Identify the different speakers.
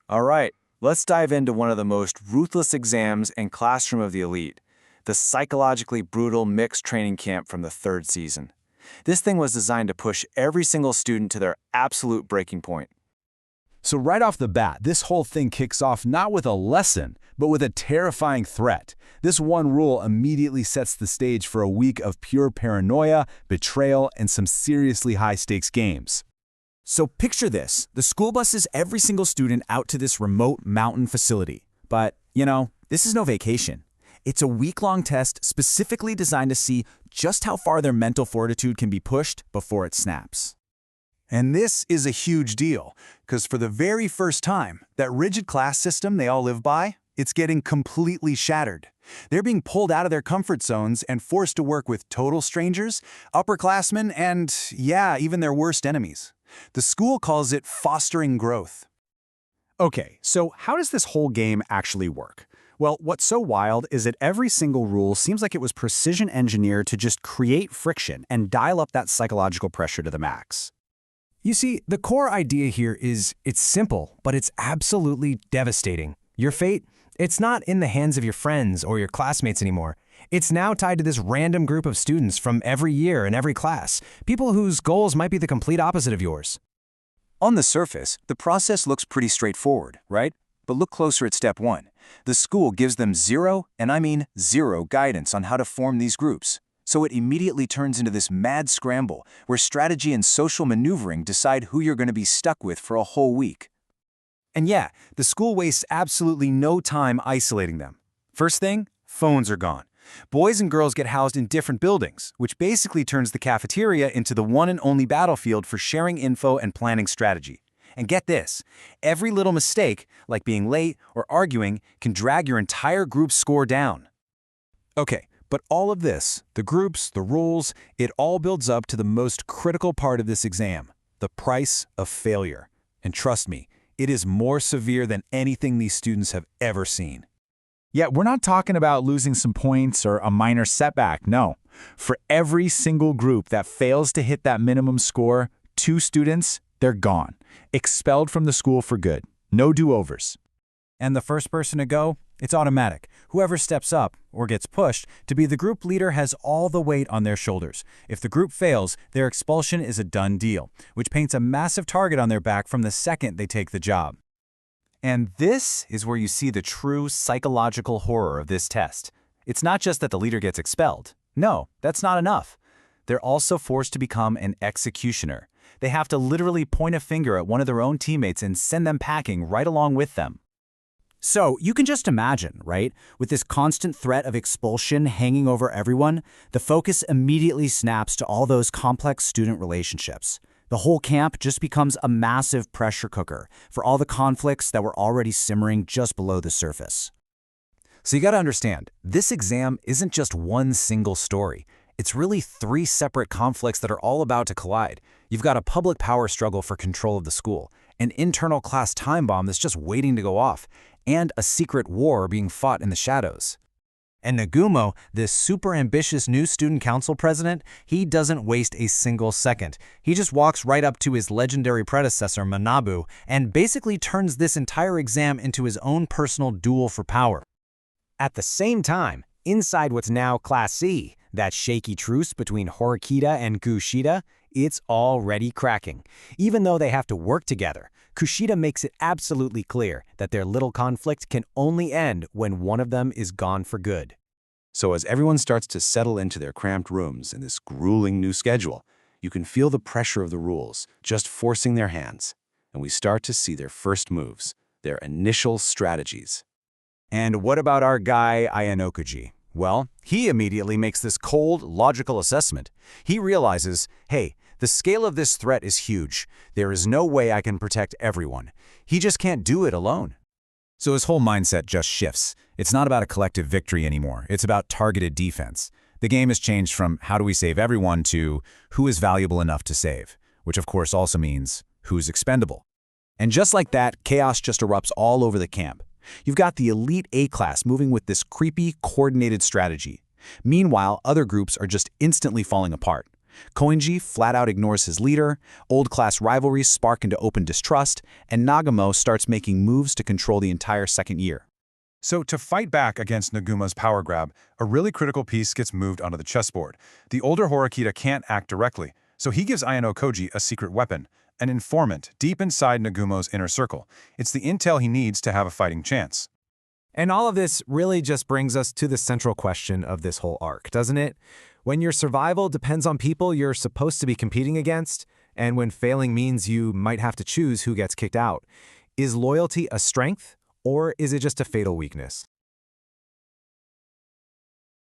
Speaker 1: All right, let's dive into one of the most ruthless exams and classroom of the elite, the psychologically brutal mixed training camp from the third season. This thing was designed to push every single student to their absolute breaking point.
Speaker 2: So right off the bat, this whole thing kicks off not with a lesson, but with a terrifying threat. This one rule immediately sets the stage for a week of pure paranoia, betrayal, and some seriously high-stakes games.
Speaker 3: So picture this. The school buses every single student out to this remote mountain facility. But, this is no vacation. It's a week-long test specifically designed to see just how far their mental fortitude can be pushed before it snaps.
Speaker 4: And this is a huge deal, because for the very first time, that rigid class system they all live by, it's getting completely shattered. They're being pulled out of their comfort zones and forced to work with total strangers, upperclassmen, and, yeah, even their worst enemies. The school calls it fostering growth.
Speaker 5: Okay, so how does this whole game actually work? Well, what's so wild is that every single rule seems like it was precision engineered to just create friction and dial up that psychological pressure to the max.
Speaker 6: You see, the core idea here is it's simple, but it's absolutely devastating. Your fate, it's not in the hands of your friends or your classmates anymore. It's now tied to this random group of students from every year and every class, people whose goals might be the complete opposite of yours.
Speaker 1: On the surface, the process looks pretty straightforward, right? But look closer at step one. The school gives them zero, and I mean zero, guidance on how to form these groups. So it immediately turns into this mad scramble where strategy and social maneuvering decide who you're going to be stuck with for a whole week.
Speaker 3: And yeah, the school wastes absolutely no time isolating them. First thing, phones are gone. Boys and girls get housed in different buildings, which basically turns the cafeteria into the one and only battlefield for sharing info and planning strategy. And get this, every little mistake, like being late or arguing, can drag your entire group's score down.
Speaker 2: Okay, but all of this, the groups, the rules, it all builds up to the most critical part of this exam, the price of failure. And trust me, it is more severe than anything these students have ever seen.
Speaker 7: Yet we're not talking about losing some points or a minor setback, no. For every single group that fails to hit that minimum score, 2 students, they're gone. Expelled from the school for good. No do-overs.
Speaker 3: And the first person to go, it's automatic. Whoever steps up or gets pushed to be the group leader has all the weight on their shoulders. If the group fails, their expulsion is a done deal, which paints a massive target on their back from the second they take the job. And this is where you see the true psychological horror of this test. It's not just that the leader gets expelled. No, that's not enough. They're also forced to become an executioner. They have to literally point a finger at one of their own teammates and send them packing right along with them. So you can just imagine, right? With this constant threat of expulsion hanging over everyone, the focus immediately snaps to all those complex student relationships. The whole camp just becomes a massive pressure cooker for all the conflicts that were already simmering just below the surface. So you gotta understand, this exam isn't just one single story. It's really 3 separate conflicts that are all about to collide. You've got a public power struggle for control of the school, an internal class time bomb that's just waiting to go off, and a secret war being fought in the shadows. And Nagumo, this super ambitious new student council president, he doesn't waste a single second. He just walks right up to his legendary predecessor, Manabu, and basically turns this entire exam into his own personal duel for power. At the same time, inside what's now Class C, that shaky truce between Horikita and Kushida, it's already cracking. Even though they have to work together, Kushida makes it absolutely clear that their little conflict can only end when one of them is gone for good.
Speaker 1: So as everyone starts to settle into their cramped rooms in this grueling new schedule, you can feel the pressure of the rules just forcing their hands, and we start to see their first moves, their initial strategies.
Speaker 3: And what about our guy Ayanokuji? Well, he immediately makes this cold, logical assessment. He realizes, hey, the scale of this threat is huge. There is no way I can protect everyone. He just can't do it alone. So his whole mindset just shifts. It's not about a collective victory anymore. It's about targeted defense. The game has changed from how do we save everyone to who is valuable enough to save, which of course also means who's expendable. And just like that, chaos just erupts all over the camp. You've got the elite A-class moving with this creepy, coordinated strategy. Meanwhile, other groups are just instantly falling apart.
Speaker 5: Koinji flat out ignores his leader, old class rivalries spark into open distrust, and Nagamo starts making moves to control the entire second year.
Speaker 4: So to fight back against Naguma's power grab, a really critical piece gets moved onto the chessboard. The older Horikita can't act directly, so he gives Ayano Koji a secret weapon, an informant deep inside Nagumo's inner circle. It's the intel he needs to have a fighting chance.
Speaker 6: And all of this really just brings us to the central question of this whole arc, doesn't it? When your survival depends on people you're supposed to be competing against, and when failing means you might have to choose who gets kicked out, is loyalty a strength, or is it just a fatal weakness?